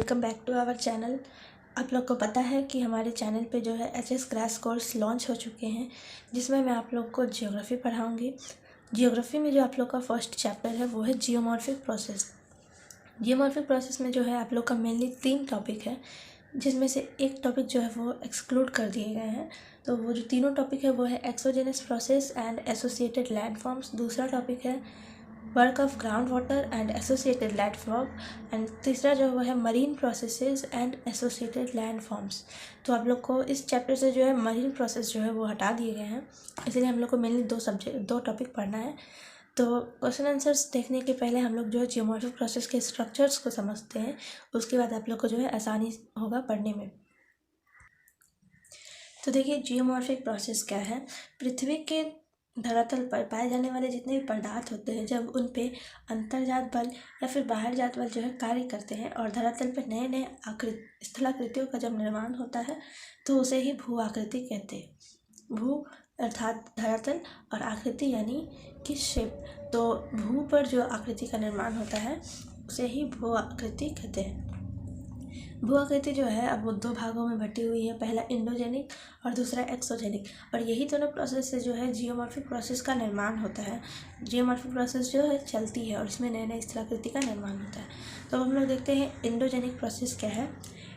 Welcome back to our channel. आप लोग को पता है कि हमारे चैनल पे जो है एचएस क्रैश कोर्स लॉन्च हो चुके हैं, जिसमें मैं आप लोग को जियोग्राफी पढ़ाऊंगी। जियोग्राफी में जो आप लोग का फर्स्ट चैप्टर है वो है जियोमॉर्फिक प्रोसेस। जियोमॉर्फिक प्रोसेस में जो है आप लोग का मेनली 3 टॉपिक है, जिसमें से एक टॉपिक जो है वो एक्सक्लूड कर दिए गए हैं। तो वो जो तीनों टॉपिक है वो है exogenous process and associated landforms, दूसरा टॉपिक है work of ground water and associated landform, and तीसरा जो है marine processes and associated landforms. तो आप लोग को इस चैप्टर से जो है मरीन प्रोसेस जो है वो हटा दिए गए हैं, इसलिए हम लोग को मेनली 2 टॉपिक पढ़ना है। तो क्वेश्चन आंसर्स देखने के पहले हम लोग जो है जियोमॉर्फिक प्रोसेस के स्ट्रक्चर्स को समझते हैं, उसके बाद आप लोग को जो है आसानी होगा पढ़ने में। तो देखिए, जियोमॉर्फिक प्रोसेस क्या है। पृथ्वी के धरातल पर पाए जाने वाले जितने भी पदार्थ होते हैं, जब उन पे अंतर्जात बल या फिर बाहरजात बल जो है कार्य करते हैं और धरातल पर नए नए स्थलाकृतियों का जब निर्माण होता है, तो उसे ही भू आकृति कहते हैं। भू अर्थात धरातल और आकृति यानी कि शेप। तो भू पर जो आकृति का निर्माण होता है उसे ही भू आकृति कहते हैं। भू आकृति जो है अब वो 2 भागों में बटी हुई है, पहला इंडोजेनिक और दूसरा एक्सोजेनिक। और यही दोनों प्रोसेस से जो है जियोमॉर्फिक प्रोसेस का निर्माण होता है। जियोमॉर्फिक प्रोसेस जो है चलती है और इसमें नए नए स्थलाकृति का निर्माण होता है। तो हम लोग देखते हैं इंडोजेनिक प्रोसेस क्या है।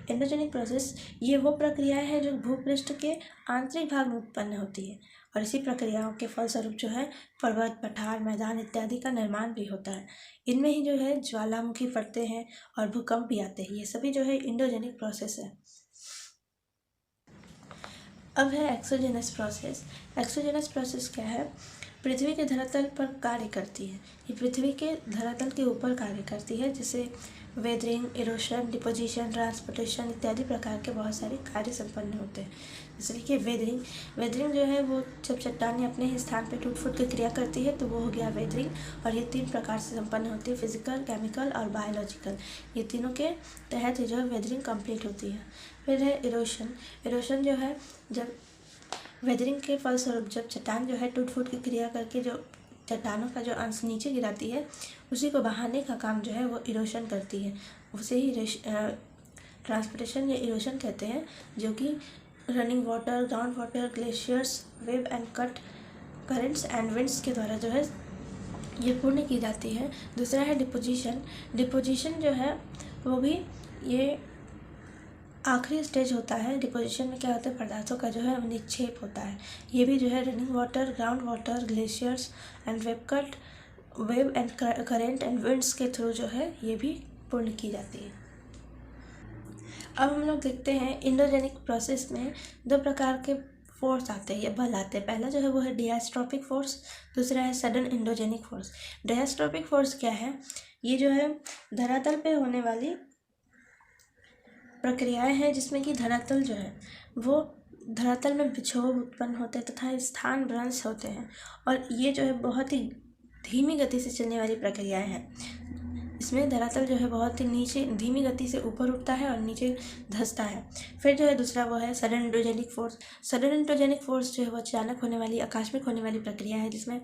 इंडोजेनिक प्रोसेस ये वो प्रक्रियाएं हैं जो भूपृष्ठ के आंतरिक भाग में उत्पन्न होती है, और इसी प्रक्रियाओं के फलस्वरूप जो है पर्वत, पठार, मैदान इत्यादि का निर्माण भी होता है। इनमें ही जो है ज्वालामुखी फटते हैं और भूकंप भी आते हैं। ये सभी जो है इंडोजेनिक प्रोसेस है। अब है एक्सोजेनस प्रोसेस। एक्सोजेनस प्रोसेस क्या है। पृथ्वी के धरातल पर कार्य करती है। ये पृथ्वी के धरातल के ऊपर कार्य करती है, जिसे वेदरिंग, इरोशन, डिपोजिशन, ट्रांसपोर्टेशन इत्यादि प्रकार के बहुत सारे कार्य संपन्न होते हैं। जैसे कि वेदरिंग जो है वो जब चट्टानें अपने ही स्थान पर टूट फूट की क्रिया करती है तो वो हो गया वेदरिंग। और ये 3 प्रकार से संपन्न होती है, फिजिकल, केमिकल और बायोलॉजिकल। ये तीनों के तहत जो है वेदरिंग कंप्लीट होती है। फिर है इरोशन जो है जब वेदरिंग के फलस्वरूप जब चट्टान जो है टूट फूट की क्रिया करके जो चट्टानों का जो अंश नीचे गिराती है, उसी को बहाने का काम जो है वो इरोशन करती है। उसे ही ट्रांसपोर्टेशन या इरोशन कहते हैं, जो कि running water, ground water, glaciers, wave and cut currents and winds के द्वारा जो है ये पूर्ण की जाती है। दूसरा है डिपोजिशन जो है वो भी ये आखिरी स्टेज होता है। डिपोजिशन में क्या होता है, पदार्थों का जो है निक्षेप होता है। ये भी जो है running water, ground water, glaciers and wave and current and winds के थ्रू जो है ये भी पूर्ण की जाती है। अब हम लोग देखते हैं इंडोजेनिक प्रोसेस में 2 प्रकार के फोर्स आते हैं या बल आते हैं। पहला जो है वो है डियास्ट्रोपिक फोर्स, दूसरा है सडन इंडोजेनिक फोर्स। डियास्ट्रोपिक फोर्स क्या है, ये जो है धरातल पे होने वाली प्रक्रियाएं हैं, जिसमें कि धरातल जो है वो धरातल में विक्षोभ उत्पन्न होते हैं तथा स्थान भ्रंश होते हैं, और ये जो है बहुत ही धीमी गति से चलने वाली प्रक्रियाएं हैं। इसमें धरातल जो है बहुत ही नीचे धीमी गति से ऊपर उठता है और नीचे धंसता है। फिर जो है दूसरा वो है sudden endogenic force. Sudden endogenic force जो है वो अचानक होने वाली, आकस्मिक होने वाली प्रक्रिया है, जिसमें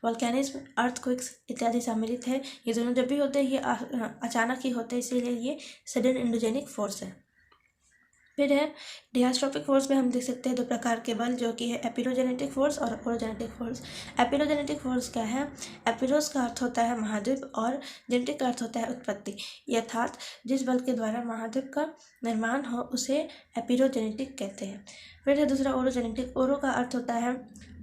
वोल्केनिज्म, अर्थक्वेक्स इत्यादि सम्मिलित है। ये दोनों जब भी होते हैं ये अचानक ही होते हैं, इसीलिए ये सडन इंडोजेनिक फोर्स है। फिर है डियास्ट्रोपिक फोर्स में हम देख सकते हैं 2 प्रकार के बल, जो कि है एपिरोजेनेटिक फोर्स और ओरोजेनेटिक फोर्स। एपिरोजेनेटिक फोर्स क्या है, एपिरोस का अर्थ होता है महाद्वीप और जेनेटिक का अर्थ होता है उत्पत्ति, अर्थात जिस बल के द्वारा महाद्वीप का निर्माण हो उसे एपिरोजेनेटिक कहते हैं। फिर है दूसरा ओरोजेनेटिक। ओरो का अर्थ होता है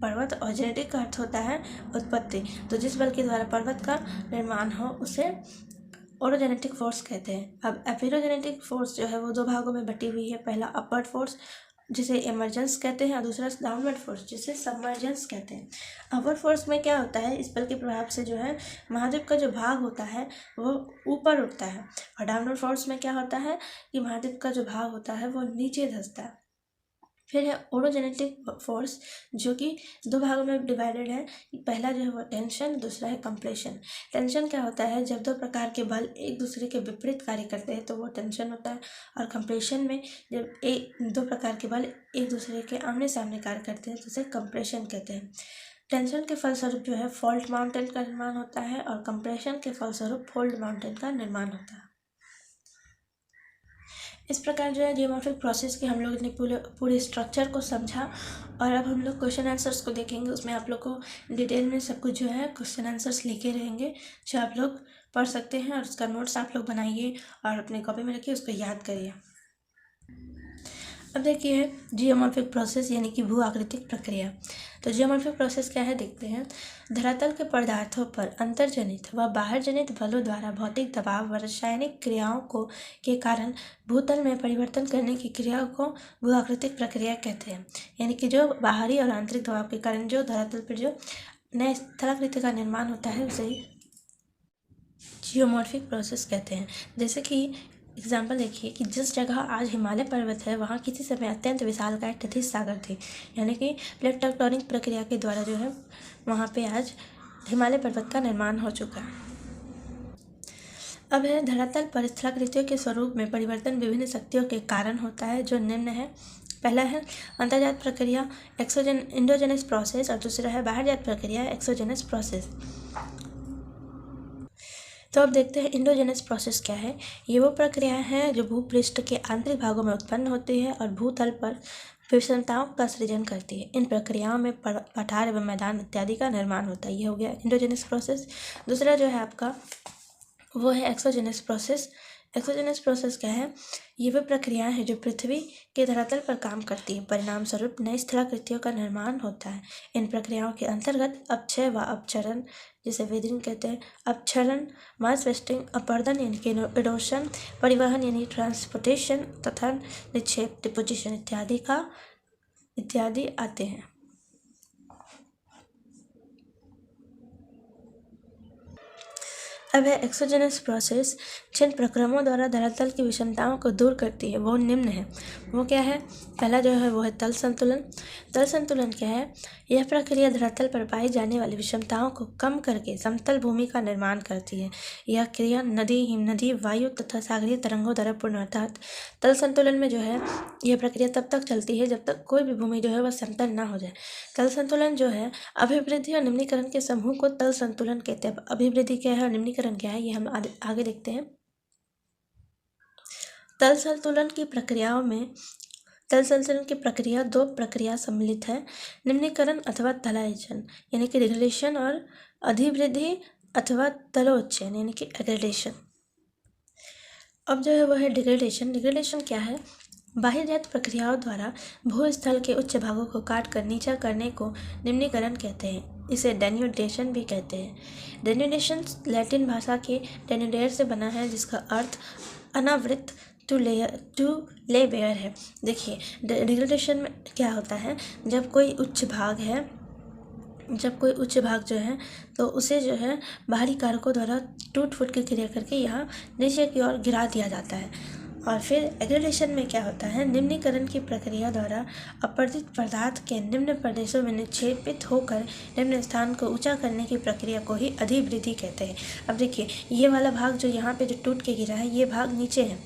पर्वत और जेनेटिक का अर्थ होता है उत्पत्ति। तो जिस बल के द्वारा पर्वत का निर्माण हो उसे ओरोजेनेटिक फोर्स कहते हैं। अब एपिरोजेनेटिक फोर्स जो है वो 2 भागों में बटी हुई है, पहला अपवर्ड फोर्स जिसे इमर्जेंस कहते हैं और दूसरा डाउनवर्ड फोर्स जिसे सबमर्जेंस कहते हैं। अपवर्ड फोर्स में क्या होता है, इस बल के प्रभाव से जो है महाद्वीप का जो भाग होता है वो ऊपर उठता है, और डाउनवर्ड फोर्स में क्या होता है कि महाद्वीप का जो भाग होता है वो नीचे धंसता है। फिर है ओरोजेनेटिक फोर्स, जो कि 2 भागों में डिवाइडेड है। पहला जो है वो टेंशन, दूसरा है कंप्रेशन। टेंशन क्या होता है, जब 2 प्रकार के बल एक दूसरे के विपरीत कार्य करते हैं तो वो टेंशन होता है। और कंप्रेशन में जब 2 प्रकार के बल एक दूसरे के आमने सामने कार्य करते हैं तो उसे कंप्रेशन कहते हैं। टेंशन के फलस्वरूप जो है फॉल्ट माउंटेन का निर्माण होता है, और कंप्रेशन के फलस्वरूप फोल्ड माउंटेन का निर्माण होता है। इस प्रकार जो है जियोमॉर्फिक प्रोसेस के हम लोग ने पूरे स्ट्रक्चर को समझा। और अब हम लोग क्वेश्चन आंसर्स को देखेंगे। उसमें आप लोग को डिटेल में सब कुछ जो है क्वेश्चन आंसर्स लिखे रहेंगे, जो आप लोग पढ़ सकते हैं। और उसका नोट्स आप लोग बनाइए और अपने कॉपी में रखिए, उसको याद करिए। अब देखिए जियोमॉर्फिक प्रोसेस यानी कि भू आकृतिक प्रक्रिया। तो जियोमॉर्फिक प्रोसेस क्या है देखते हैं। धरातल के पदार्थों पर अंतर्जनित व बाहर जनित बलों द्वारा भौतिक दबाव व रासायनिक क्रियाओं को के कारण भूतल में परिवर्तन करने की क्रिया को भू आकृतिक प्रक्रिया कहते हैं। यानी कि जो बाहरी और आंतरिक दबाव के कारण जो धरातल पर जो नए स्थलाकृति का निर्माण होता है उसे जियोमॉर्फिक प्रोसेस कहते हैं। जैसे कि एग्जाम्पल देखिए कि जिस जगह आज हिमालय पर्वत है वहाँ किसी समय अत्यंत विशालकाय तथित सागर थी, यानी कि प्लेट टेक्टोनिक प्रक्रिया के द्वारा जो है वहाँ पे आज हिमालय पर्वत का निर्माण हो चुका है। अब है धरातल पर स्थलाकृतियों के स्वरूप में परिवर्तन विभिन्न शक्तियों के कारण होता है, जो निम्न है। पहला है अंतर्जात प्रक्रिया इंडोजेनस प्रोसेस, और दूसरा है बाहरजात प्रक्रिया एक्सोजेनस प्रोसेस। तो अब देखते हैं इंडोजेनस प्रोसेस क्या है। ये वो प्रक्रिया है जो भूपृष्ठ के आंतरिक भागों में उत्पन्न होती है और भूतल पर विषमताओं का सृजन करती है। इन प्रक्रियाओं में पठार एवं मैदान इत्यादि का निर्माण होता है। ये हो गया इंडोजेनस प्रोसेस। दूसरा जो है आपका वो है एक्सोजेनस प्रोसेस। एक्सोजेनस प्रोसेस क्या है। ये वह प्रक्रियाएं हैं जो पृथ्वी के धरातल पर काम करती है, परिणाम स्वरूप नई स्थलाकृतियों का निर्माण होता है। इन प्रक्रियाओं के अंतर्गत अपक्षय व अपक्षरण, जिसे वेदरिंग कहते हैं, अपक्षरण, मास वेस्टिंग, अपर्दन यानी कि इरोशन, परिवहन यानी ट्रांसपोर्टेशन तथा निक्षेप डिपोजिशन इत्यादि आते हैं। अब है एक्सोजेनस प्रोसेस। जिन प्रक्रमों द्वारा धरातल की विषमताओं को दूर करती है वो निम्न है। वो क्या है। पहला जो है वो है तल संतुलन। तल संतुलन क्या है। यह प्रक्रिया धरातल पर पाई जाने वाली विषमताओं को कम करके समतल भूमि का निर्माण करती है। यह क्रिया नदी, हिमनदी, वायु तथा सागरीय तरंगों द्वारा पूर्ण होता है। तल संतुलन में जो है यह प्रक्रिया तब तक चलती है जब तक कोई भी भूमि जो है वह समतल ना हो जाए। तल संतुलन जो है अभिवृद्धि और निम्नीकरण के समूह को तल संतुलन कहते हैं। अभिवृद्धि क्या है और निम्नीकरण क्या है ये हम आगे देखते हैं। तल संतुलन की प्रक्रियाओं में तल संतुलन की प्रक्रिया दो प्रक्रिया सम्मिलित है, निम्नीकरण अथवा तलायचन यानी कि डिग्रेडेशन और अधिवृद्धि अथवा तलोच्चयन यानी कि एग्रेडेशन। अब जो है वह है डिग्रेडेशन। डिग्रेडेशन क्या है। बाह्यजात प्रक्रियाओं द्वारा भूस्थल के उच्च भागों को काट कर नीचा करने को निम्नीकरण कहते हैं। इसे डेन्यूडेशन भी कहते हैं। डेन्यूडेशन लैटिन भाषा के डेन्यूडेर से बना है, जिसका अर्थ अनावृत टू ले बेयर है। देखिए डिग्रेडेशन में क्या होता है। जब कोई उच्च भाग जो है तो उसे जो है बाहरी कारकों द्वारा टूट फूट की क्रिया करके यहाँ नीचे की ओर गिरा दिया जाता है। और फिर एग्रेडेशन में क्या होता है। निम्नीकरण की प्रक्रिया द्वारा अपरदित पदार्थ के निम्न प्रदेशों में निक्षेपित होकर निम्न स्थान को ऊंचा करने की प्रक्रिया को ही अधिवृद्धि कहते हैं। अब देखिए ये वाला भाग जो यहाँ पे जो टूट के गिरा है ये भाग नीचे है,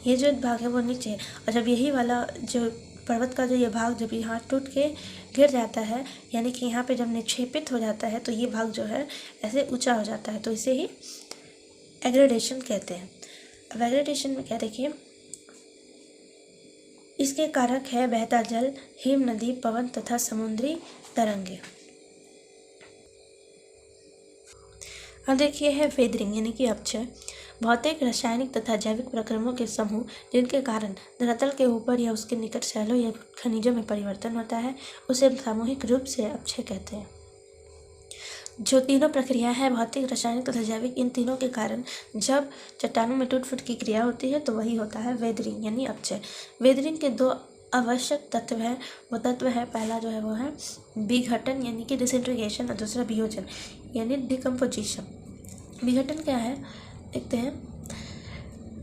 ये जो भाग है वो नीचे है। और जब यही वाला जो पर्वत का जो ये भाग जब यहाँ टूट के गिर जाता है, यानी कि यहाँ पे जब निक्षेपित हो जाता है तो ये भाग जो है ऐसे ऊंचा हो जाता है, तो इसे ही एग्रेडेशन कहते हैं। अब एग्रेडेशन में क्या देखिए, इसके कारक है बहता जल, हिम नदी, पवन तथा समुद्री तरंगे। अब देखिए है वेदरिंग यानी कि अपक्षय। भौतिक, रासायनिक तथा जैविक प्रक्रमों के समूह जिनके कारण धरातल के ऊपर या उसके निकट शैलों या खनिजों में परिवर्तन होता है उसे सामूहिक रूप से अपक्षय कहते हैं। जो तीनों प्रक्रिया है भौतिक, रासायनिक तथा जैविक, इन तीनों के कारण जब चट्टानों में टूट फूट की क्रिया होती है तो वही होता है वेदरिंग यानी अपक्षय। वेदरिंग के दो आवश्यक तत्व है। वो तत्व है पहला जो है वो है विघटन यानी कि डिसइंटीग्रेशन, और दूसरा वियोजन यानी डिकम्पोजिशन। विघटन क्या है देखते हैं।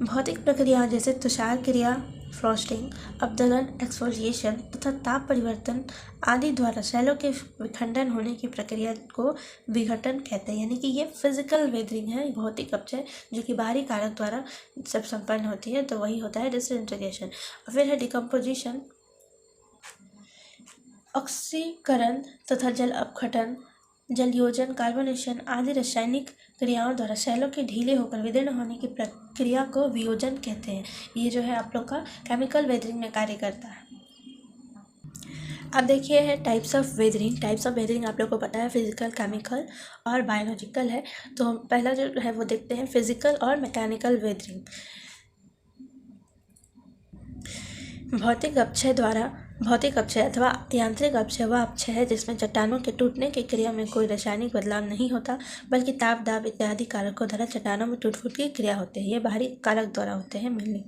भौतिक प्रक्रिया जैसे तुषार क्रिया, फ्रॉस्टिंग, अपदलन, एक्सफोलिएशन तथा ताप परिवर्तन आदि द्वारा शैलों के विखंडन होने की प्रक्रिया को विघटन कहते हैं। यानी कि ये फिजिकल वेदरिंग है, भौतिक अपक्षय जो कि बाहरी कारक द्वारा सब संपन्न होती है, तो वही होता है डिसइंटीग्रेशन। और फिर है डिकम्पोजिशन, ऑक्सीकरण तथा जल अपघटन जलयोजन, कार्बोनेशन आदि रासायनिक क्रियाओं द्वारा सेलों के ढीले होकर विदीर्ण होने की प्रक्रिया को वियोजन कहते हैं। ये जो है आप लोग का केमिकल वेदरिंग में कार्य करता है। अब देखिए है types of weathering. Types of weathering आप लोग को पता है फिजिकल, केमिकल और बायोलॉजिकल है। तो पहला जो है वो देखते हैं फिजिकल और मैकेनिकल वेदरिंग। भौतिक अपक्षय अथवा यांत्रिक अपक्षय वह अपक्षय है जिसमें चट्टानों के टूटने की क्रिया में कोई रासायनिक बदलाव नहीं होता, बल्कि ताप, दाब इत्यादि कारकों द्वारा चट्टानों में टूट-फूट की क्रिया होती है। ये बाहरी कारक द्वारा होते हैं मेनली।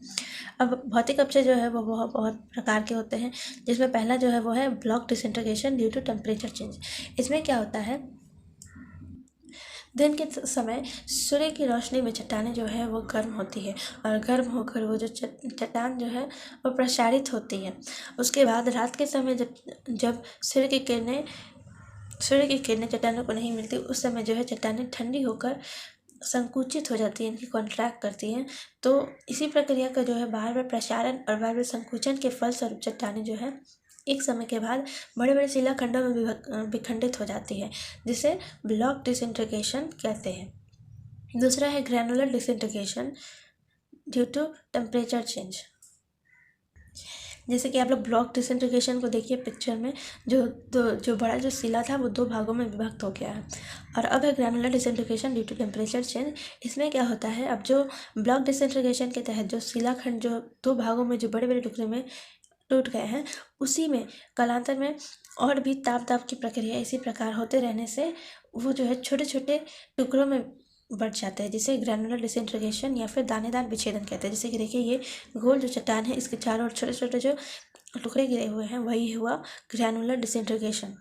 अब भौतिक अपक्षय जो है वो बहुत प्रकार के होते हैं, जिसमें पहला जो है वो है block disintegration due to temperature change. इसमें क्या होता है, दिन के समय सूर्य की रोशनी में चट्टानें जो है वो गर्म होती है और गर्म होकर वो जो चट्टान जो है वो प्रसारित होती है। उसके बाद रात के समय जब सूर्य की किरणें चट्टानों को नहीं मिलती, उस समय जो है चट्टानें ठंडी होकर संकुचित हो जाती हैं, इनकी कॉन्ट्रैक्ट करती हैं। तो इसी प्रक्रिया का जो है बार बार प्रसारण और बार बार संकुचन के फलस्वरूप चट्टानें जो है एक समय के बाद बड़े बड़े शिलाखंडों में विखंडित हो जाती है, जिसे ब्लॉक डिसइंटीग्रेशन कहते हैं। दूसरा है granular disintegration due to temperature change. जैसे कि आप लोग ब्लॉक डिसइंटीग्रेशन को देखिए पिक्चर में, जो बड़ा जो शिला था वो दो भागों में विभक्त हो गया है। और अब है granular disintegration due to temperature change. इसमें क्या होता है, अब जो ब्लॉक डिसइंटीग्रेशन के तहत जो शिलाखंड जो दो भागों में जो बड़े बड़े टुकड़े में टूट गए हैं, उसी में कालांतर में और भी ताप की प्रक्रिया इसी प्रकार होते रहने से वो जो है छोटे छोटे टुकड़ों में बढ़ जाते हैं, जिसे ग्रैनुलर डिसइंटीग्रेशन या फिर दानेदार विच्छेदन कहते हैं। जैसे कि देखिए ये गोल जो चट्टान है, इसके चारों ओर छोटे छोटे जो टुकड़े गिरे हुए हैं, वही हुआ ग्रैनुलर डिसइंटीग्रेशन।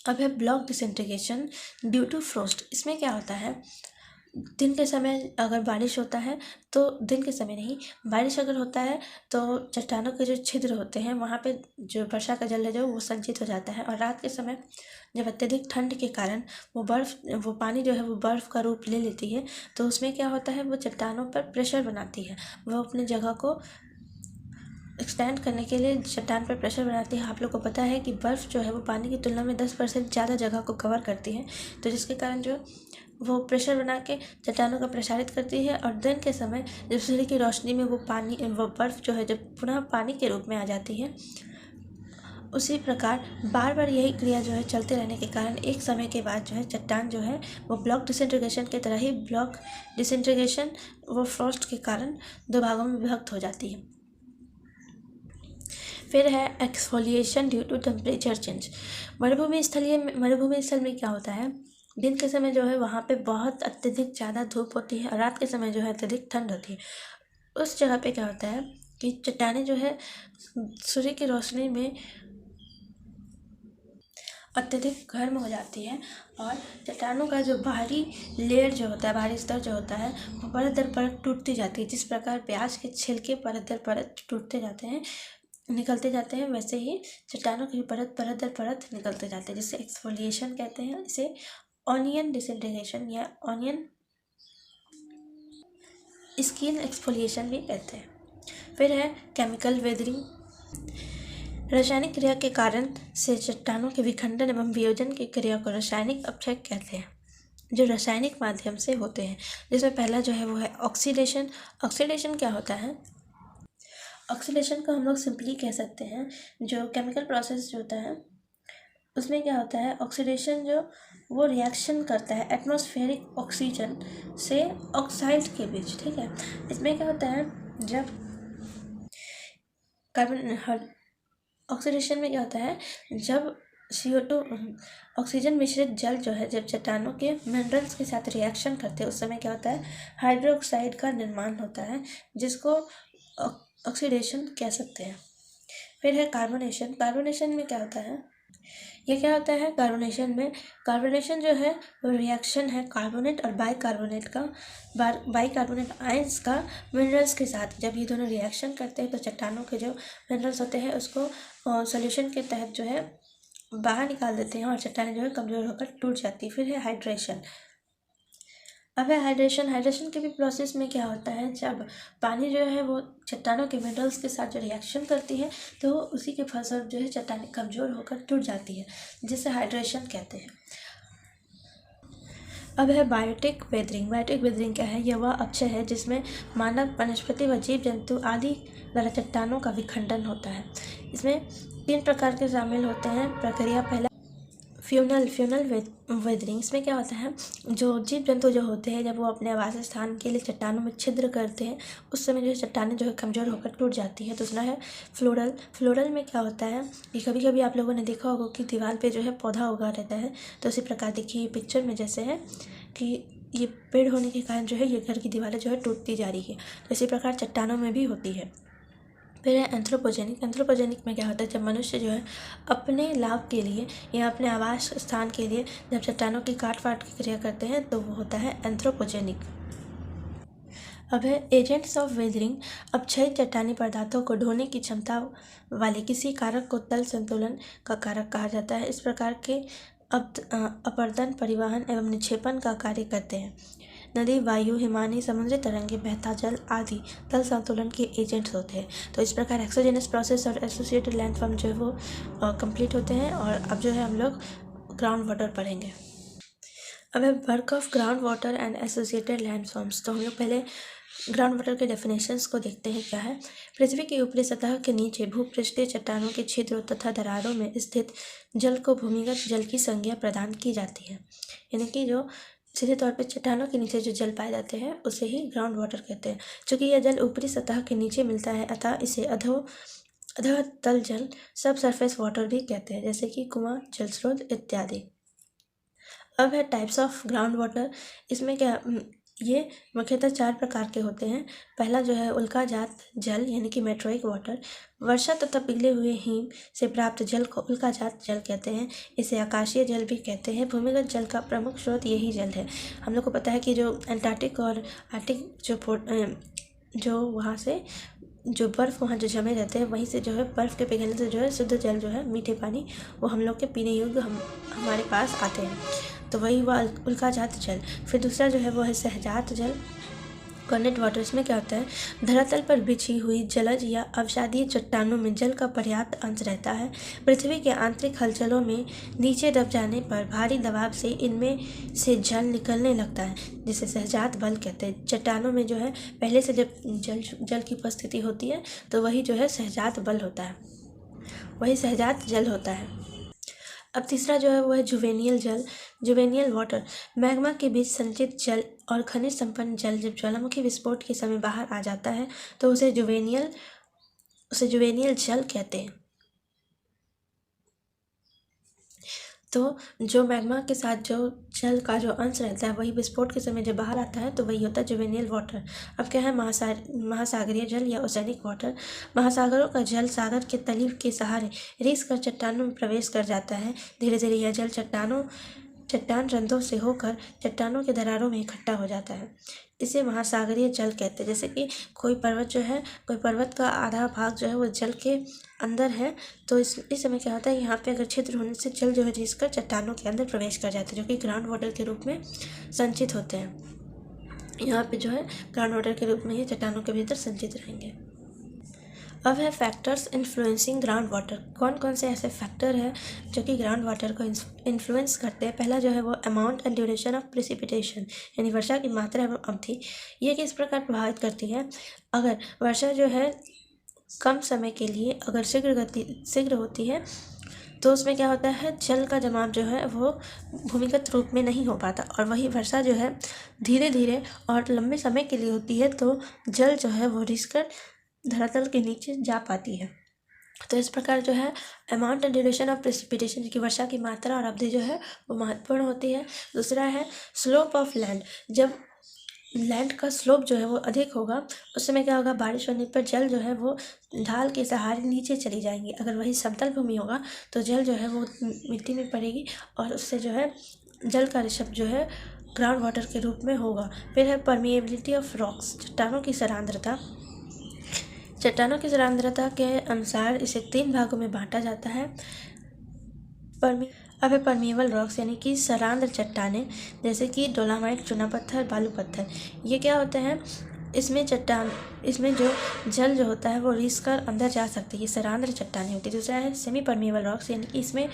अब है block disintegration due to frost. इसमें क्या होता है, दिन के समय अगर बारिश होता है तो दिन के समय नहीं, बारिश अगर होता है तो चट्टानों के जो छिद्र होते हैं वहाँ पे जो वर्षा का जल है जो वो संचित हो जाता है। और रात के समय जब अत्यधिक ठंड के कारण वो पानी जो है वो बर्फ़ का रूप ले लेती है, तो उसमें क्या होता है, वो चट्टानों पर प्रेशर बनाती है। वो अपनी जगह को एक्सटेंड करने के लिए चट्टान पर प्रेशर बनाती है। आप लोग को पता है कि बर्फ़ जो है वो पानी की तुलना में 10% ज़्यादा जगह को कवर करती है, तो जिसके कारण जो वो प्रेशर बना के चट्टानों को प्रसारित करती है। और दिन के समय जब सूर्य की रोशनी में वो बर्फ़ जो है जब पुनः पानी के रूप में आ जाती है, उसी प्रकार बार बार यही क्रिया जो है चलते रहने के कारण एक समय के बाद जो है चट्टान जो है वो ब्लॉक डिसइंटीग्रेशन की तरह ही ब्लॉक डिसइंटीग्रेशन वो फ्रॉस्ट के कारण दो भागों में विभक्त हो जाती है। फिर है exfoliation due to temperature change. मरुभूमि स्थल में क्या होता है, दिन के समय जो है वहाँ पे बहुत अत्यधिक ज़्यादा धूप होती है और रात के समय जो है अत्यधिक ठंड होती है। उस जगह पे क्या होता है कि चट्टानें जो है सूर्य की रोशनी में अत्यधिक गर्म हो जाती है और चट्टानों का जो बाहरी लेयर जो होता है, बाहरी स्तर जो होता है, वो परत दर परत टूटती जाती है। जिस प्रकार प्याज के छिलके परत दर परत टूटते जाते हैं, निकलते जाते हैं, वैसे ही चट्टानों की परत दर परत निकलते जाते हैं, जिसे एक्सफोलिएशन कहते हैं। इसे ऑनियन डिसइंटीग्रेशन या ऑनियन स्किन एक्सफोलिएशन भी कहते हैं। फिर है केमिकल वेदरिंग। रासायनिक क्रिया के कारण से चट्टानों के विखंडन एवं वियोजन की क्रिया को रासायनिक अपक्षय कहते हैं, जो रासायनिक माध्यम से होते हैं। जिसमें पहला जो है वो है ऑक्सीडेशन। ऑक्सीडेशन क्या होता है, ऑक्सीडेशन को हम लोग सिंपली कह सकते हैं, जो केमिकल प्रोसेस जो होता है उसमें क्या होता है, ऑक्सीडेशन जो वो रिएक्शन करता है एटमॉस्फेरिक ऑक्सीजन से ऑक्साइड के बीच, ठीक है। इसमें क्या होता है, जब कार्बन ऑक्सीडेशन में क्या होता है, जब CO2 ऑक्सीजन मिश्रित जल जो है जब चट्टानों के मिनरल्स के साथ रिएक्शन करते हैं, उस समय क्या होता है, हाइड्रोक्साइड का निर्माण होता है, जिसको ऑक्सीडेशन कह सकते हैं। फिर है कार्बोनेशन। कार्बोनेशन में क्या होता है, ये क्या होता है, कार्बोनेशन जो है वो रिएक्शन है कार्बोनेट और बाइकार्बोनेट आयंस का मिनरल्स के साथ। जब ये दोनों रिएक्शन करते हैं तो चट्टानों के जो मिनरल्स होते हैं उसको सॉल्यूशन के तहत जो है बाहर निकाल देते हैं और चट्टानें जो है कमज़ोर होकर टूट जाती है। फिर है हाइड्रेशन। अब है हाइड्रेशन। हाइड्रेशन के भी प्रोसेस में क्या होता है, जब पानी जो है वो चट्टानों के मिनरल्स के साथ जो रिएक्शन करती है तो उसी के फलस्वरूप जो है चट्टानें कमज़ोर होकर टूट जाती है, जिसे हाइड्रेशन कहते हैं। अब है बायोटिक वेदरिंग। बायोटिक वेदरिंग क्या है, यह वह अक्षय है जिसमें मानव, वनस्पति व जीव जंतु आदि द्वारा चट्टानों का विखंडन होता है। इसमें 3 प्रकार के शामिल होते हैं प्रक्रिया। पहला फ्यूनल वेदरिंग। इसमें क्या होता है, जो जीव जंतु जो होते हैं जब वो अपने आवास स्थान के लिए चट्टानों में छिद्र करते हैं उस समय जो चट्टानें जो है कमज़ोर होकर टूट जाती है। दूसरा है फ्लोरल में क्या होता है कि कभी कभी आप लोगों ने देखा होगा कि दीवार पे जो है पौधा उगा रहता है, तो उसी प्रकार देखिए पिक्चर में जैसे है कि ये पेड़ होने के कारण जो है ये घर की दीवारें जो है टूटती जा रही है, तो इसी प्रकार चट्टानों में भी होती है। फिर है एंथ्रोपोजेनिक। एंथ्रोपोजेनिक में क्या होता है, जब मनुष्य जो है अपने लाभ के लिए या अपने आवास स्थान के लिए जब चट्टानों की काट फाट की क्रिया करते हैं तो वो होता है एंथ्रोपोजेनिक। अब है एजेंट्स ऑफ वेदरिंग। अब क्षयित चट्टानी पदार्थों को ढोने की क्षमता वाले किसी कारक को तल संतुलन का कारक कहा जाता है। इस प्रकार के अपरदन, परिवहन एवं निक्षेपण का कार्य करते हैं। नदी, वायु, हिमानी, समुद्री तरंगे, बहता जल आदि तल संतुलन के एजेंट्स होते हैं। तो इस प्रकार एक्सोजेनस प्रोसेस और एसोसिएटेड लैंडफॉर्म जो है वो कंप्लीट होते हैं। और अब जो है हम लोग ग्राउंड वाटर पढ़ेंगे। अब है work of ground water and associated landforms. तो हम लोग पहले ग्राउंड वाटर के डेफिनेशंस को देखते हैं क्या है। पृथ्वी की ऊपरी सतह के नीचे भूपृष्ठीय चट्टानों के छिद्रों तथा दरारों में स्थित जल को भूमिगत जल की संज्ञा प्रदान की जाती है। यानी कि जो सीधे तौर पर चट्टानों के नीचे जो जल पाए जाते हैं उसे ही ग्राउंड वाटर कहते हैं। चूँकि यह जल ऊपरी सतह के नीचे मिलता है अतः इसे अधोतल जल, सब सरफेस वाटर भी कहते हैं, जैसे कि कुआं, जल स्रोत इत्यादि। अब है टाइप्स ऑफ ग्राउंड वाटर। इसमें क्या, ये मुख्यतः 4 प्रकार के होते हैं। पहला जो है उल्काजात जल यानी कि मेट्रोइक वाटर। वर्षा तथा पिघले हुए हिम से प्राप्त जल को उल्काजात जल कहते हैं। इसे आकाशीय जल भी कहते हैं। भूमिगत जल का प्रमुख स्रोत यही जल है। हम लोग को पता है कि जो एंटार्क्टिक और आर्टिक जो वहाँ से जो बर्फ़ वहाँ जो जमे रहते हैं वहीं से जो है बर्फ़ के पिघलने से जो है शुद्ध जल जो है मीठे पानी वो हम लोग के पीने योग्य हमारे पास आते हैं, तो वही हुआ उल्काजात जल। फिर दूसरा जो है वो है सहजात जल, कॉर्नेट वाटर। इसमें क्या होता है, धरातल पर बिछी हुई जलज या अवसादीय चट्टानों में जल का पर्याप्त अंश रहता है। पृथ्वी के आंतरिक हलचलों में नीचे दब जाने पर भारी दबाव से इनमें से जल निकलने लगता है, जिसे सहजात बल कहते हैं। चट्टानों में जो है पहले से जब जल की उपस्थिति होती है तो वही जो है सहजात बल होता है, वही सहजात जल होता है। अब तीसरा जो है वो है जुवेनियल जल, जुवेनियल वाटर। मैग्मा के बीच संचित जल और खनिज संपन्न जल जब ज्वालामुखी विस्फोट के समय बाहर आ जाता है तो उसे जुवेनियल जल कहते हैं। तो जो मैग्मा के साथ जो जल का जो अंश रहता है वही विस्फोट के समय जब बाहर आता है तो वही होता है जुवेनियल वाटर। अब क्या है, महासागरीय जल या ओसेनिक वाटर। महासागरों का जल सागर के तली के सहारे रिस कर चट्टानों में प्रवेश कर जाता है। धीरे धीरे यह जल चट्टान रंध्रों से होकर चट्टानों के दरारों में इकट्ठा हो जाता है। इसे महासागरीय जल कहते हैं। जैसे कि कोई पर्वत का आधा भाग जो है वो जल के अंदर है, तो इस समय क्या होता है, यहाँ पे अगर छिद्र होने से जल जो है रिसकर चट्टानों के अंदर प्रवेश कर जाता है, जो कि ग्राउंड वाटर के रूप में संचित होते हैं। यहाँ पे जो है ग्राउंड वाटर के रूप में ये चट्टानों के भीतर संचित रहेंगे। अब है फैक्टर्स इन्फ्लुएंसिंग ग्राउंड वाटर। कौन कौन से ऐसे फैक्टर हैं जो कि ग्राउंड वाटर को इन्फ्लुएंस करते हैं। पहला जो है वो amount and duration of precipitation, यानी वर्षा की मात्रा एवं अवधि। ये किस प्रकार प्रभावित करती है, अगर वर्षा जो है कम समय के लिए अगर शीघ्र होती है तो उसमें क्या होता है, जल का जमाव जो है वो भूमिगत रूप में नहीं हो पाता, और वही वर्षा जो है धीरे धीरे और लंबे समय के लिए होती है तो जल जो है वो रिसकर धरातल के नीचे जा पाती है। तो इस प्रकार जो है amount and duration of precipitation की वर्षा की मात्रा और अवधि जो है वो महत्वपूर्ण होती है। दूसरा है स्लोप ऑफ लैंड। जब लैंड का स्लोप जो है वो अधिक होगा उस समय क्या होगा, बारिश होने पर जल जो है वो ढाल के सहारे नीचे चली जाएंगी। अगर वही समतल भूमि होगा तो जल जो है वो मिट्टी में पड़ेगी और उससे जो है जल का ऋषभ जो है ग्राउंड वाटर के रूप में होगा। फिर है परमिएबिलिटी ऑफ रॉक्स, चट्टानों की सांद्रता के अनुसार इसे 3 भागों में बांटा जाता है। अब है परमिएबल रॉक्स यानी कि सरांद्र चट्टानें, जैसे कि डोलामाइट, चूना पत्थर, बालू पत्थर। ये क्या होते हैं, इसमें जो जल जो होता है वो रिस कर अंदर जा सकती है, ये सरांद्र चट्टानें होती है। दूसरा है सेमी परमिएबल रॉक्स यानी कि इसमें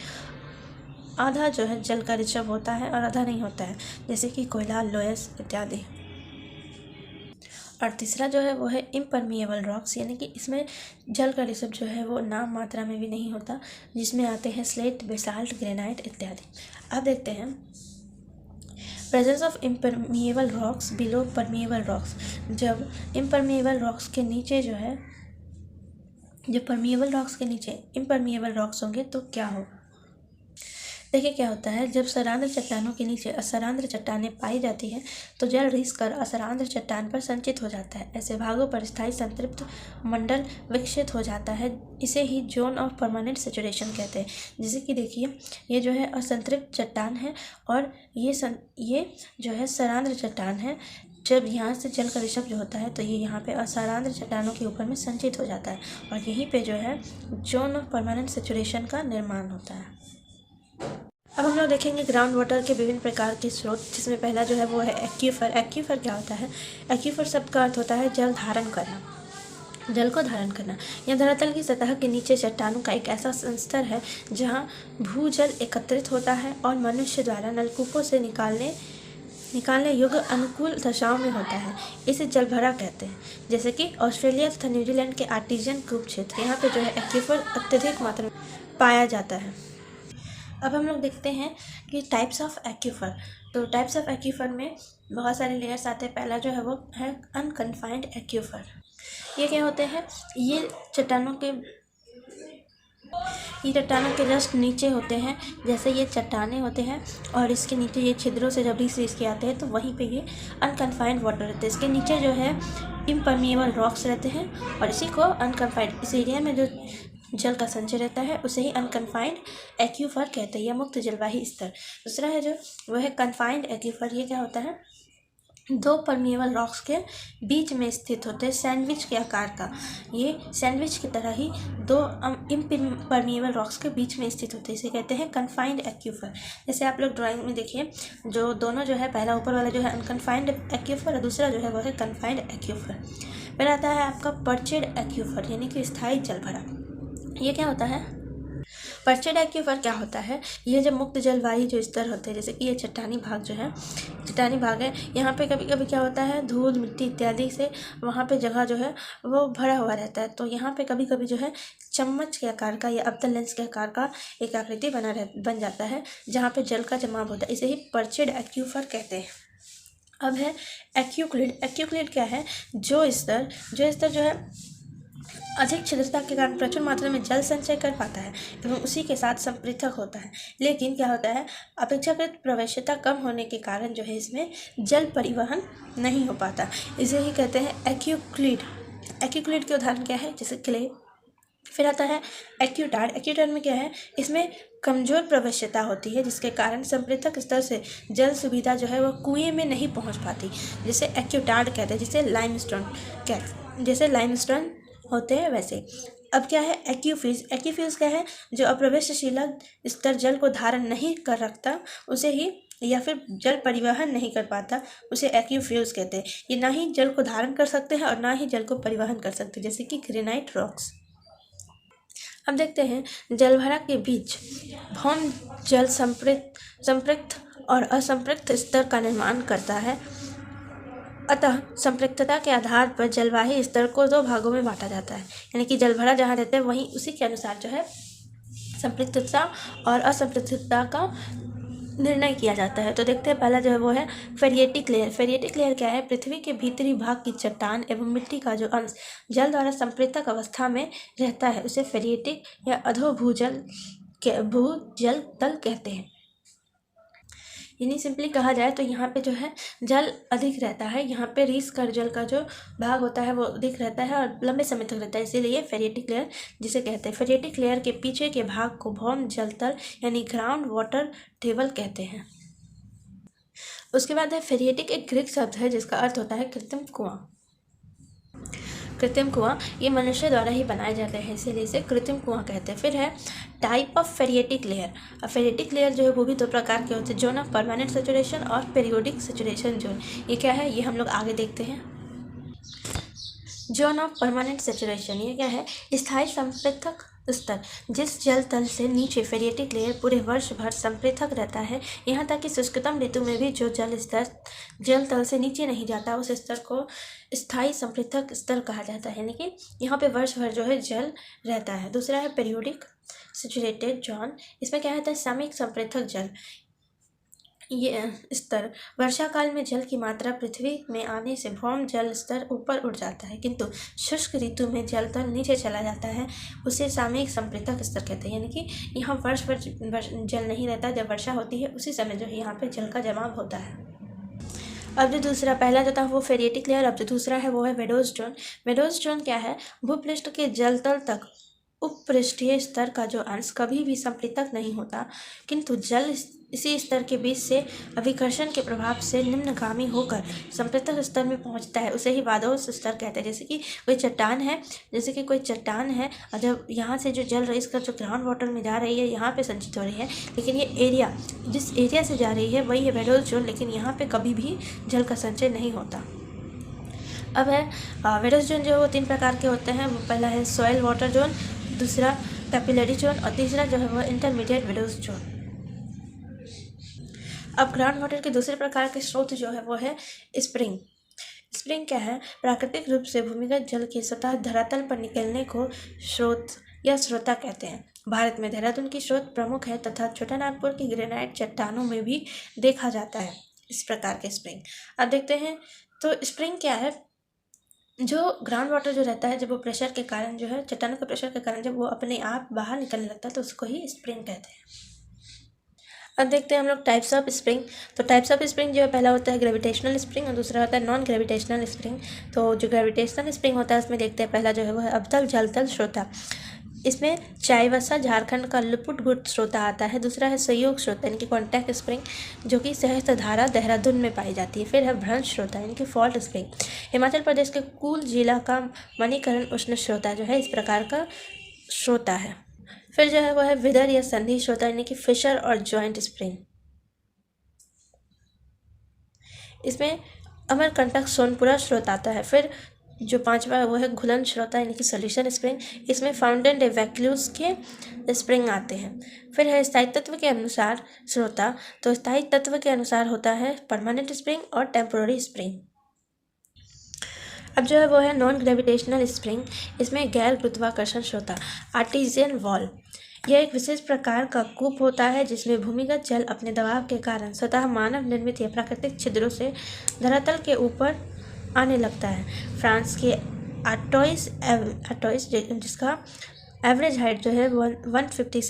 आधा जो है जल का रिषभ होता है और आधा नहीं होता है, जैसे कि कोयला, लोयस इत्यादि। और तीसरा जो है वो है इम्परमिएबल रॉक्स यानी कि इसमें जल का रिषभ जो है वो नाम मात्रा में भी नहीं होता, जिसमें आते हैं स्लेट, बेसाल्ट, ग्रेनाइट इत्यादि। अब देखते हैं presence of impermeable rocks below permeable rocks. जब इम्परमिएबल रॉक्स के नीचे जो है, जब परमिएबल रॉक्स के नीचे इम्परमिएबल रॉक्स होंगे तो क्या होगा। देखिए क्या होता है, जब सरांद्र चट्टानों के नीचे असरांद्र चट्टानें पाई जाती हैं तो जल रिस कर असरांद्र चट्टान पर संचित हो जाता है। ऐसे भागों पर स्थायी संतृप्त मंडल विकसित हो जाता है, इसे ही जोन ऑफ परमानेंट सेचुरेशन कहते हैं। जैसे कि देखिए ये जो है असंतृप्त चट्टान है और ये जो है सरांद्र चट्टान है। जब यहाँ से जल का रिषभ जो होता है तो ये यहाँ पे असरांद्र चट्टानों के ऊपर में संचित हो जाता है और यहीं पे जो है जोन ऑफ परमानेंट सेचुरेशन का निर्माण होता है। अब हम लोग देखेंगे ग्राउंड वाटर के विभिन्न प्रकार के स्रोत, जिसमें पहला जो है वो है एक्यूफर। एक्यूफर क्या होता है, एक्यूफर शब्द का अर्थ होता है जल धारण करना, जल को धारण करना। यह धरातल की सतह के नीचे चट्टानों का एक ऐसा संस्तर है जहाँ भूजल एकत्रित होता है और मनुष्य द्वारा नलकूपों से निकालने योग्य अनुकूल दशाओं में होता है। इसे जलभरा कहते हैं। जैसे कि ऑस्ट्रेलिया तथा न्यूजीलैंड के आर्टिजन कूप क्षेत्र, यहाँ पे जो है एक्यूफर अत्यधिक मात्रा में पाया जाता है। अब हम लोग देखते हैं कि टाइप्स ऑफ एक्यूफर। तो टाइप्स ऑफ एक्यूफर में बहुत सारे लेयर्स आते हैं। पहला जो है वो है अनकन्फाइंड एक्यूफर। ये क्या होते हैं, ये चट्टानों के जस्ट नीचे होते हैं। जैसे ये चट्टानें होते हैं और इसके नीचे ये छिद्रों से जब रिस के आते हैं तो वहीं पे ये अनकन्फाइंड वाटर रहते हैं। इसके नीचे जो है इम्परमिएबल रॉक्स रहते हैं और इसी को अनकन्फाइंड, इस एरिया में जो जल का संचय रहता है उसे ही अनकन्फाइंड एक्यूफर कहते हैं, या मुक्त जलवाही स्तर। दूसरा है जो वो है कन्फाइंड एक्यूफर। ये क्या होता है, दो परमिएबल रॉक्स के बीच में स्थित होते हैं, सैंडविच के आकार का। ये सैंडविच की तरह ही दो इम्परमिएबल रॉक्स के बीच में स्थित होते हैं, इसे कहते हैं कन्फाइंड एक्यूफर। जैसे आप लोग ड्राइंग में देखिए, जो दोनों जो है, पहला ऊपर वाला जो है अनकन्फाइंड एक्यूफर और दूसरा जो है वह है कन्फाइंड एक्यूफर। फिर आता है आपका पर्चेड एक्यूफर यानी कि स्थायी जलभरा। ये क्या होता है, पर्चेड एक्यूफर क्या होता है, ये जब मुक्त जलवायु जो स्तर होते हैं, जैसे कि ये चट्टानी भाग है, यहाँ पे कभी कभी क्या होता है, धूल, मिट्टी इत्यादि से वहाँ पे जगह जो है वो भरा हुआ रहता है। तो यहाँ पे कभी कभी जो है चम्मच के आकार का या अवतल लेंस के आकार का एक आकृति बन जाता है, जहाँ पे जल का जमाव होता है। इसे ही पर्चेड एक्यूफर कहते हैं। अब है एक्यूक्लिड। एक्यूक्लिड क्या है, जो स्तर जो है अधिक छिद्रता के कारण प्रचुर मात्रा में जल संचय कर पाता है एवं उसी के साथ संपृथक होता है। लेकिन क्या होता है, अपेक्षाकृत प्रवेश्यता कम होने के कारण जो है इसमें जल परिवहन नहीं हो पाता, इसे ही कहते हैं एक्यूक्लिड। एक्यूक्लिड के उदाहरण क्या है, जैसे क्ले। फिर आता है एक्यूटार्ड। एक्यूटार्ड में क्या है, इसमें कमजोर प्रवेश्यता होती है जिसके कारण संपृथक स्तर से जल सुविधा जो है वो कुएं में नहीं पहुंच पाती, जिसे एक्यूटार्ड कहते हैं, जैसे लाइमस्टोन होते हैं वैसे। अब क्या है एक्यूफ्यूज। एक्यूफ्यूज क्या है, जो अप्रवेशशील स्तर जल को धारण नहीं कर रखता उसे ही, या फिर जल परिवहन नहीं कर पाता, उसे एक्यूफ्यूज कहते हैं। ये ना ही जल को धारण कर सकते हैं और ना ही जल को परिवहन कर सकते हैं, जैसे कि ग्रेनाइट रॉक्स। अब देखते हैं जलभरा के बीच भौम जल संपृक्त और असंपृक्त स्तर का निर्माण करता है। अतः संपृक्तता के आधार पर जलवाही स्तर को दो भागों में बांटा जाता है, यानी कि जलभरा जहाँ रहते हैं वहीं उसी के अनुसार जो है संपृक्तता और असंपृक्तता का निर्णय किया जाता है। तो देखते हैं पहला जो है वो है फेरिएटिक लेयर। फेरिएटिक लेयर क्या है, पृथ्वी के भीतरी भाग की चट्टान एवं मिट्टी का जो अंश जल द्वारा संपृक्तक अवस्था में रहता है उसे फेरिएटिक या भूजल तल कहते हैं। यानी सिंपली कहा जाए तो यहाँ पे जो है जल अधिक रहता है, यहाँ पे रिस कर जल का जो भाग होता है वो अधिक रहता है और लंबे समय तक रहता है, इसीलिए फेरिएटिक लेयर जिसे कहते हैं। फेरिएटिक लेयर के पीछे के भाग को भौम जल तल यानी ग्राउंड वाटर टेबल कहते हैं। उसके बाद है फेरिएटिक, एक ग्रीक शब्द है जिसका अर्थ होता है कृत्रिम कुआं। कृत्रिम कुआं ये मनुष्य द्वारा ही बनाए जाते हैं, इसीलिए इसे कृत्रिम कुआं कहते हैं। फिर है टाइप ऑफ फेरिएटिक लेयर। अब फेरिएटिक लेयर जो है वो भी दो प्रकार के होते हैं, जोन ऑफ परमानेंट सेचुरेशन और पीरियोडिक सेचुरेशन जोन। ये क्या है, ये हम लोग आगे देखते हैं। जोन ऑफ परमानेंट सेचुरेशन ये क्या है, स्थायी संपृथक स्तर। जिस जल तल से नीचे फेरिएटिक लेयर पूरे वर्ष भर संपृथक रहता है, यहाँ तक कि शुष्कतम ऋतु में भी जो जल स्तर जल तल से नीचे नहीं जाता, उस स्तर को स्थायी संपृथक स्तर कहा जाता है, यानी कि यहाँ पे वर्ष भर जो है जल रहता है। दूसरा है पीरियोडिक सेचुरेटेड जोन। इसमें क्या होता है, सामयिक संपृथक जल। ये स्तर वर्षा काल में जल की मात्रा पृथ्वी में आने से भौम जल स्तर ऊपर उठ जाता है, किंतु शुष्क ऋतु में जल तल नीचे चला जाता है, उसे सामयिक संपृथक स्तर कहते हैं। यानी कि यहाँ वर्ष भर जल नहीं रहता, जब वर्षा होती है उसी समय जो है यहाँ पे जल का जमाव होता है। अब जो दूसरा, पहला जो था वो फेरिएटिक लेयर, अब जो दूसरा है वो है वेडोज जोन। वेडोज जोन क्या है, भूपृष्ठ के जल तल तक उपपृष्ठीय स्तर का जो अंश कभी भी संपृथक नहीं होता, किंतु जल इसी स्तर के बीच से अभिकर्षण के प्रभाव से निम्नगामी होकर संपृथक स्तर में पहुंचता है, उसे ही वादोस स्तर कहते हैं। जैसे कि कोई चट्टान है और जब यहाँ से जो जल रही कर जो ग्राउंड वाटर में जा रही है, यहाँ पे संचित हो रही है, लेकिन ये एरिया जिस एरिया से जा रही है वही है वेडोज जोन, लेकिन यहाँ पे कभी भी जल का संचय नहीं होता। अब है वेडोज जोन जो है वो 3 प्रकार के होते हैं। वो पहला है सॉइल वाटर जोन, दूसरा कैपिलरी जोन और तीसरा जो है वो इंटरमीडिएट वेडोज जोन। अब ग्राउंड वाटर के दूसरे प्रकार के स्रोत जो है वो है स्प्रिंग। स्प्रिंग क्या है, प्राकृतिक रूप से भूमिगत जल के सतह धरातल पर निकलने को स्रोत या स्रोता कहते हैं। भारत में देहरादून की स्रोत प्रमुख है तथा छोटानागपुर की ग्रेनाइट चट्टानों में भी देखा जाता है इस प्रकार के स्प्रिंग। अब देखते हैं तो स्प्रिंग क्या है, जो ग्राउंड वाटर जो रहता है जब वो प्रेशर के कारण जो है चट्टानों के प्रेशर के कारण जब वो अपने आप बाहर निकलने लगता है तो उसको ही स्प्रिंग कहते हैं। अब देखते हैं हम लोग टाइप्स ऑफ स्प्रिंग। तो टाइप्स ऑफ स्प्रिंग जो है, पहला होता है ग्रेविटेशनल स्प्रिंग और दूसरा होता है नॉन ग्रेविटेशनल स्प्रिंग। तो जो ग्रेविटेशनल स्प्रिंग होता है उसमें देखते हैं, पहला जो है वो है अवतल जलतल श्रोता। इसमें चाईबासा झारखंड का लुपुटगुट श्रोता आता है। दूसरा है सहयोग श्रोता यानी कि कॉन्टैक्ट स्प्रिंग, जो कि सहस्त्रधारा देहरादून में पाई जाती है। फिर है भ्रंश श्रोता यानी कि फॉल्ट स्प्रिंग, हिमाचल प्रदेश के कुल जिला का मणिकरण उष्ण श्रोता जो है इस प्रकार का श्रोता है। फिर जो है वो है विदर या संधि श्रोता यानी कि फिशर और जॉइंट स्प्रिंग। इसमें अमरकंटक सोनपुरा श्रोता आता है। फिर जो 5वां है वो है घुलन श्रोता यानी कि सॉल्यूशन स्प्रिंग, इसमें फाउंटेन वैक्यूल्स के स्प्रिंग आते हैं। फिर है स्थायी तत्व के अनुसार श्रोता, तो स्थायी तत्व के अनुसार होता है परमानेंट स्प्रिंग और टेम्पोररी स्प्रिंग। अब जो है वो है नॉन ग्रेविटेशनल स्प्रिंग, इसमें गैर गुरुत्वाकर्षण श्रोता आर्टिजियन वॉल। यह एक विशेष प्रकार का कूप होता है जिसमें भूमिगत जल अपने दबाव के कारण स्वतः मानव निर्मित या प्राकृतिक छिद्रों से धरातल के ऊपर आने लगता है। फ्रांस के आटोइस जिसका एवरेज हाइट जो है 150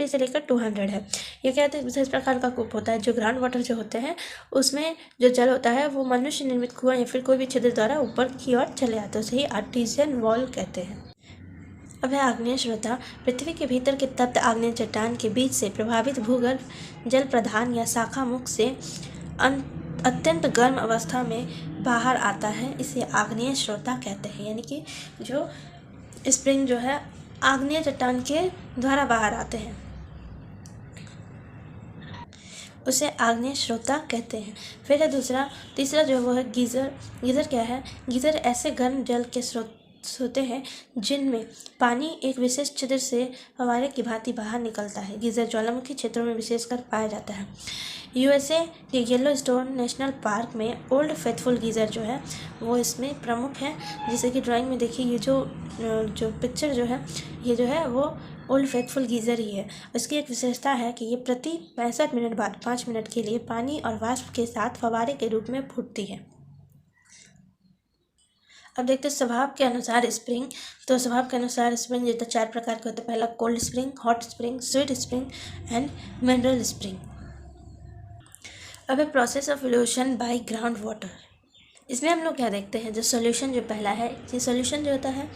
से लेकर 200 है। ये क्या होता है, विशेष प्रकार का कूप होता है। जो ग्राउंड वाटर जो होते हैं उसमें जो जल होता है वो मनुष्य निर्मित कुआं या फिर कोई भी छिद्र द्वारा ऊपर की ओर चले आते हैं, उसे ही आर्टिजियन वॉल कहते हैं। अब है आग्नेय श्रोता, पृथ्वी के भीतर के तप्त आग्नेय चट्टान के बीच से प्रभावित भूगर्भ जल प्रधान या शाखा मुख से अत्यंत गर्म अवस्था में बाहर आता है, इसे आग्नेय श्रोता कहते हैं। यानी कि जो स्प्रिंग जो है आग्नेय चट्टान के द्वारा बाहर आते हैं उसे आग्नेय श्रोता कहते हैं। फिर है तीसरा जो है वो है गीज़र। गीज़र क्या है, गीज़र ऐसे गर्म जल के स्रोत होते हैं जिनमें पानी एक विशेष छिद्र से फव्वारे की भांति बाहर निकलता है। गीज़र ज्वालामुखी क्षेत्रों में विशेषकर पाया जाता है। यूएसए के येलोस्टोन नेशनल पार्क में ओल्ड फेथफुल गीज़र जो है वो इसमें प्रमुख है। जैसे कि ड्राइंग में देखिए, ये जो पिक्चर जो है ये जो है वो ओल्ड फेथफुल गीज़र ही है। इसकी एक विशेषता है कि ये प्रति 65 मिनट बाद 5 मिनट के लिए पानी और वाष्प के साथ फव्वारे के रूप में फूटती है। अब देखते हैं स्वभाव के अनुसार स्प्रिंग। तो स्वभाव के अनुसार स्प्रिंग जैसे 4 प्रकार के होते हैं। पहला cold spring, hot spring, sweet spring and mineral spring. अब है process of evolution bye ground water. इसमें हम लोग क्या देखते हैं, जो सॉल्यूशन जो पहला है, ये सॉल्यूशन जो होता है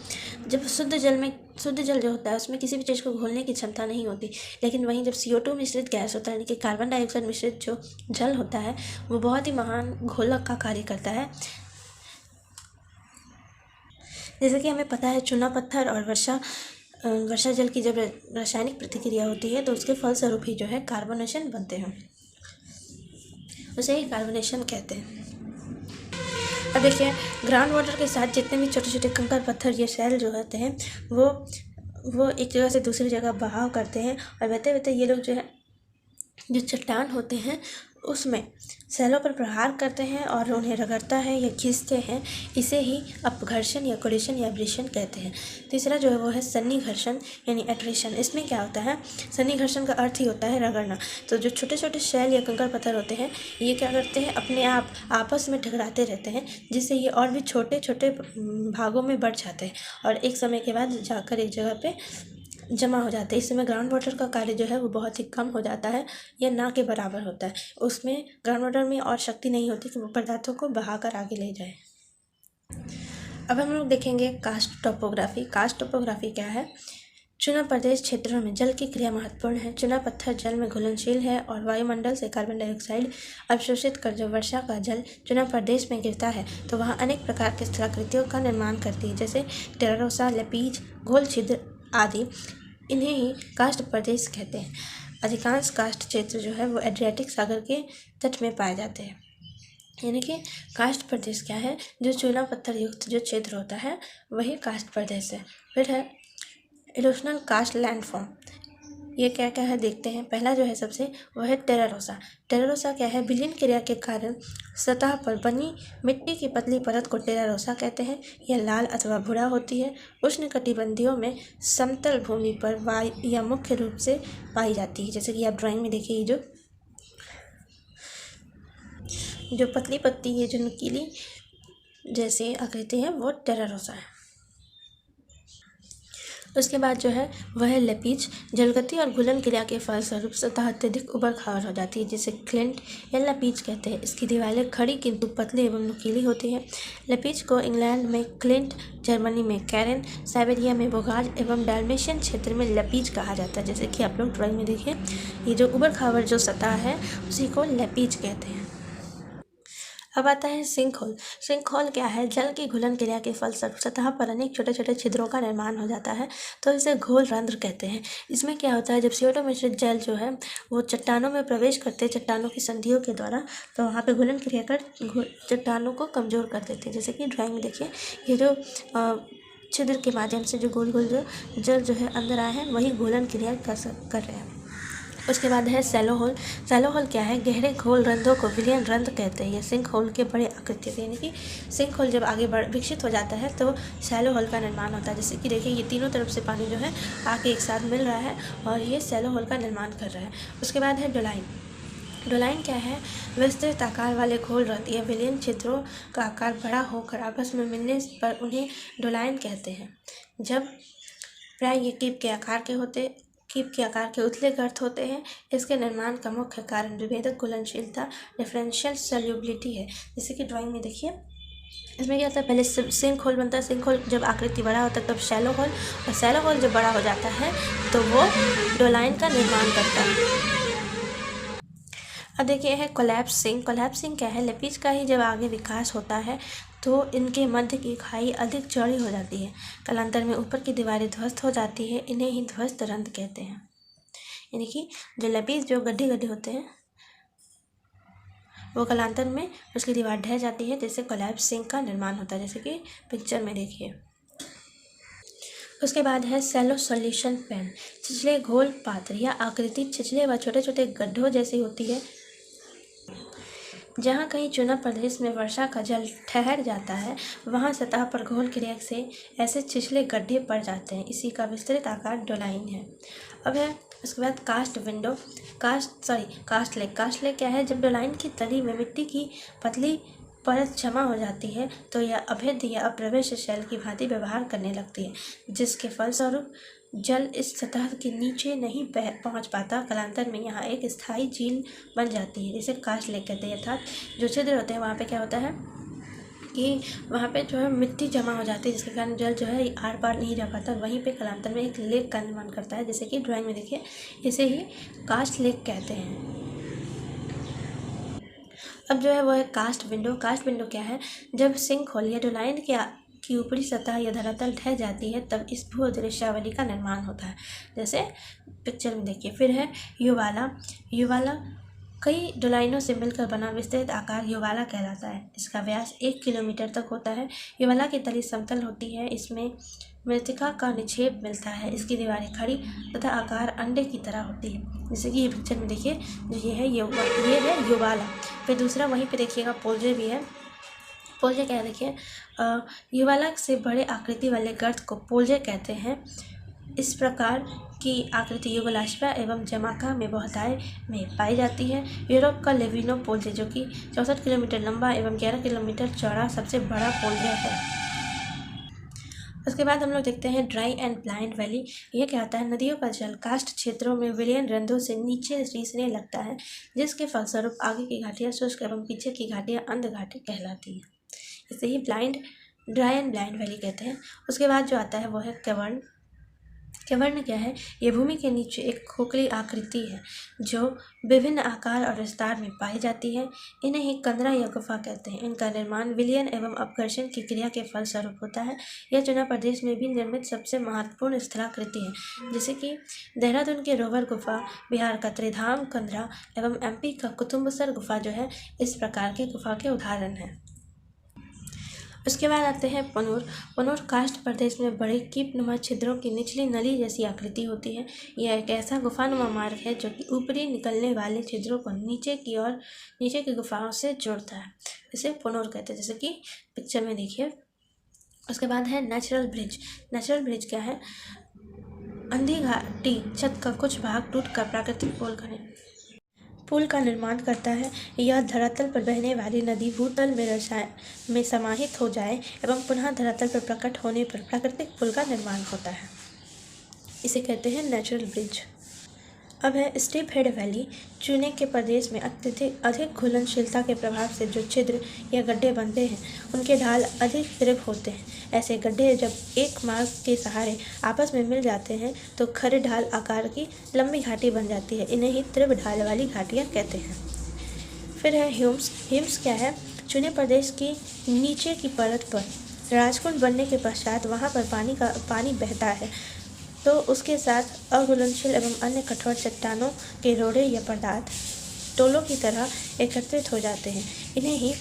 जब शुद्ध जल जो होता है उसमें किसी भी चीज़ को घोलने की क्षमता नहीं होती, लेकिन वहीं जब CO2 मिश्रित गैस होता है यानी कि कार्बन डाइऑक्साइड मिश्रित जो जल होता है वो बहुत ही महान घोलक का कार्य करता है। जैसे कि हमें पता है चूना पत्थर और वर्षा जल की जब रासायनिक प्रतिक्रिया होती है तो उसके फलस्वरूप ही जो है कार्बोनेशन बनते हैं, उसे ही कार्बोनेशन कहते हैं। अब देखिए ग्राउंड वाटर के साथ जितने भी छोटे छोटे कंकड़ पत्थर ये शैल जो होते हैं वो एक जगह से दूसरी जगह बहाव करते हैं, और बहते बहते ये लोग जो है जो चट्टान होते हैं उसमें सैलों पर प्रहार करते हैं और उन्हें रगड़ता है या खींचते हैं। इसे ही अपघर्षण या कोलिशन या एब्रेशन कहते हैं। तीसरा जो है वो है सन्नी घर्षण यानी एट्रेशन। इसमें क्या होता है, सन्नी घर्षण का अर्थ ही होता है रगड़ना। तो जो छोटे छोटे शैल या कंकड़ पत्थर होते हैं ये क्या करते हैं, अपने आप आपस में टकराते रहते हैं, जिससे ये और भी छोटे छोटे भागों में बढ़ जाते हैं और एक समय के बाद जाकर एक जगह पे जमा हो जाते हैं। इस समय ग्राउंड वाटर का कार्य जो है वो बहुत ही कम हो जाता है या ना के बराबर होता है। उसमें ग्राउंड वाटर में और शक्ति नहीं होती कि वो पदार्थों को बहाकर आगे ले जाए। अब हम लोग देखेंगे कास्ट टोपोग्राफी। कास्ट टोपोग्राफी क्या है, चुना प्रदेश क्षेत्रों में जल की क्रिया महत्वपूर्ण है। चुना पत्थर जल में घुलनशील है और वायुमंडल से कार्बन डाइऑक्साइड अवशोषित कर जब वर्षा का जल चुना प्रदेश में गिरता है तो वहाँ अनेक प्रकार के स्थलाकृतियों का निर्माण करती है, जैसे टेरारोसा, लपीज, घोल छिद्र आदि। इन्हें ही कास्ट प्रदेश कहते हैं। अधिकांश कास्ट क्षेत्र जो है वो एड्रियाटिक सागर के तट में पाए जाते हैं। यानी कि कास्ट प्रदेश क्या है, जो चूना पत्थर युक्त जो क्षेत्र होता है वही कास्ट प्रदेश है। फिर है इरोशनल कास्ट लैंडफॉर्म। ये क्या क्या है देखते हैं। पहला जो है सबसे वह है टेरारोसा। टेरारोसा क्या है, विलीन क्रिया के कारण सतह पर बनी मिट्टी की पतली परत को टेरारोसा कहते हैं। यह लाल अथवा भूरा होती है। उष्णकटिबंधीय में समतल भूमि पर या मुख्य रूप से पाई जाती है। जैसे कि आप ड्राइंग में देखिए जो पतली पत्ती है, जो नुकीली जैसे आकृति है, वो टेरारोसा है। उसके बाद जो है वह है लपीज। जलगति और घुलन क्रिया के फलस्वरूप सतह अत्यधिक उबड़ खाबड़ हो जाती है, जिसे क्लिंट या लपीज कहते हैं। इसकी दीवारें खड़ी किंतु पतली एवं नुकीली होती है। लपीज को इंग्लैंड में क्लिंट, जर्मनी में कैरन, साइबेरिया में बोगाज एवं डाल्मेशियन क्षेत्र में लपीज कहा जाता है। जैसे कि आप लोग ड्राइंग में देखिए, ये जो उबड़ खाबड़ जो सतह है उसी को लपीज कहते हैं। अब आता है सिंक होल। सिंक होल क्या है, जल की घुलन क्रिया के फलस्वरूप सतह पर अनेक छोटे छोटे छिद्रों का निर्माण हो जाता है, तो इसे घोल रंध्र कहते हैं। इसमें क्या होता है, जब CO2 मिश्रित जल जो है वो चट्टानों में प्रवेश करते हैं चट्टानों की संधियों के द्वारा, तो वहाँ पे घुलन क्रिया कर चट्टानों को कमज़ोर कर देते हैं। जैसे कि ड्राइंग में देखिए, ये जो छिद्र के माध्यम से जो गोल गोल जो जल जो है अंदर आए हैं वही घुलन क्रिया कर रहे हैं। उसके बाद है सैलो होल। सैलो होल क्या है, गहरे घोल रंध्रों को विलियन रंध्र कहते हैं। ये सिंक होल के बड़े आकृति से, यानी कि सिंक होल जब आगे विकसित हो जाता है तो सैलो होल का निर्माण होता है। जैसे कि देखिए, ये तीनों तरफ से पानी जो है आके एक साथ मिल रहा है और ये सैलो होल का निर्माण कर रहा है। उसके बाद है डोलाइन। डोलाइन क्या है, विस्तृत आकार वाले घोल रंध्र या विलियन छिद्रों का आकार बड़ा होकर आपस में मिलने पर उन्हें डोलाइन कहते हैं। जब प्राय ये कीप के आकार के उथले गर्त होते हैं। इसके निर्माण का मुख्य कारण विभेदक घुलनशीलता, डिफरेंशियल सॉल्युबिलिटी है। जैसे कि ड्राइंग में देखिए, इसमें क्या होता है, पहले सिंक होल बनता है। सिंक होल जब आकृति बड़ा होता है तब शैलो होल, और शैलो होल जब बड़ा हो जाता है तो वो डोलाइन का निर्माण करता है। अब देखिए है कोलैप्सिंग। कोलैप्सिंग क्या है, लपीज का ही जब आगे विकास होता है तो इनके मध्य की खाई अधिक चौड़ी हो जाती है। कालांतर में ऊपर की दीवारें ध्वस्त हो जाती है। इन्हें ही ध्वस्त रंध्र कहते हैं। यानी कि जो लपीज जो गड्ढे होते हैं वो कालांतर में उसकी दीवार ढह जाती है, जिससे कोलैप्सिंग का निर्माण होता है। जैसे कि पिक्चर में देखिए। उसके बाद है सैलो सॉल्यूशन पेन। छिछले घोल पात्र या आकृति छिछले व छोटे छोटे गड्ढों जैसी होती है। जहाँ कहीं चुना प्रदेश में वर्षा का जल ठहर जाता है वहाँ सतह पर घोल क्रिया से ऐसे छिछले गड्ढे पड़ जाते हैं। इसी का विस्तृत आकार डोलाइन है। अब है उसके बाद कास्ट लेक। कास्ट लेक क्या है, जब डोलाइन की तली में मिट्टी की पतली परत जमा हो जाती है तो यह अभेद्य या अप्रवेश शैल की भांति व्यवहार करने लगती है, जिसके फलस्वरूप जल इस सतह के नीचे नहीं पहुंच पाता। कालांतर में यहाँ एक स्थायी झील बन जाती है, जिसे कास्ट लेक कहते हैं। अर्थात जो छिद्र होते हैं वहाँ पे क्या होता है कि वहाँ पे जो है मिट्टी जमा हो जाती है, जिसके कारण जल जो है आर पार नहीं जा पाता। वहीं पे कालांतर में एक लेक का निर्माण करता है। जैसे कि ड्राइंग में देखिए, इसे ही कास्ट लेक कहते हैं। अब जो है वो है कास्ट विंडो। कास्ट विंडो क्या है, जब सिंक होल या डोलाइन की ऊपरी सतह या धरातल ढह जाती है तब इस भू दृश्यावली का निर्माण होता है। जैसे पिक्चर में देखिए। फिर है युवाला। युवाला कई डोलाइनों से मिलकर बना विस्तृत आकार युवाला कहलाता है। इसका व्यास 1 किलोमीटर तक होता है। युवाला की तली समतल होती है। इसमें मृत्तिका का निक्षेप मिलता है। इसकी दीवारें खड़ी तथा आकार अंडे की तरह होती है। जैसे कि ये पिक्चर में देखिए, जो ये है युवाला। फिर दूसरा वहीं पे देखिएगा पोल्जे भी है। पोल्जे क्या है देखिए, युवाला से बड़े आकृति वाले गर्त को पोल्जे कहते हैं। इस प्रकार की आकृति युगलाश्वा एवं जमाका में बहुतायत में पाई जाती है। यूरोप का लेविनो पोल्जे जो कि 64 किलोमीटर लंबा एवं 11 किलोमीटर चौड़ा सबसे बड़ा पोल्जे है। उसके बाद हम लोग देखते हैं ड्राई एंड ब्लाइंड वैली। यह क्या होता है, नदियों का जल काष्ठ क्षेत्रों में विलयन रंध्रों से नीचे रिसने लगता है, जिसके फलस्वरूप आगे की घाटियाँ शुष्क एवं पीछे की घाटियाँ अंध घाटी कहलाती हैं। इसे ही ड्राई एंड ब्लाइंड वैली कहते हैं। उसके बाद जो आता है वो है कैवर्न। कैवर्न क्या है, ये भूमि के नीचे एक खोखली आकृति है जो विभिन्न आकार और विस्तार में पाई जाती है। इन्हें ही कंदरा या गुफा कहते हैं। इनका निर्माण विलयन एवं अपघर्षण की क्रिया के फलस्वरूप होता है। यह चुनाव प्रदेश में भी निर्मित सबसे महत्वपूर्ण स्थलाकृति है। जैसे कि देहरादून के रोवर गुफा, बिहार का त्रिधाम कंदरा एवं MP का कुतुम्बसर गुफा जो है इस प्रकार की गुफा के उदाहरण हैं। उसके बाद आते हैं पनूर। पनूर काष्ठ प्रदेश में बड़े कीपनुमा छिद्रों की निचली नली जैसी आकृति होती है। यह एक ऐसा गुफानुमा मार्ग है जो कि ऊपरी निकलने वाले छिद्रों को नीचे की गुफाओं से जोड़ता है। इसे पनूर कहते हैं, जैसे कि पिक्चर में देखिए। उसके बाद है नेचुरल ब्रिज। नेचुरल ब्रिज क्या है, अंधी घाटी छत का कुछ भाग टूटकर प्राकृतिक पुल का निर्माण करता है। यह धरातल पर बहने वाली नदी भूतल में समाहित हो जाए एवं पुनः धरातल पर प्रकट होने पर प्राकृतिक पुल का निर्माण होता है। इसे कहते हैं नेचुरल ब्रिज। अब है स्टीप हेड वैली। चूने के प्रदेश में अधिक घुलनशीलता के प्रभाव से जो छिद्र या गड्ढे बनते हैं उनके ढाल अधिक तीव्र होते हैं। ऐसे गड्ढे जब एक मार्ग के सहारे आपस में मिल जाते हैं तो खरे ढाल आकार की लंबी घाटी बन जाती है। इन्हें ही तीव्र ढाल वाली घाटियाँ कहते हैं। फिर है ह्यूम्स। ह्यूम्स क्या है, चूने प्रदेश की नीचे की परत पर राजकुंड बनने के पश्चात वहाँ पर पानी बहता है तो उसके साथ अघुलनशील एवं अन्य कठोर चट्टानों के रोड़े या पदार्थ टोलों की तरह एकत्रित हो जाते हैं। इन्हें ही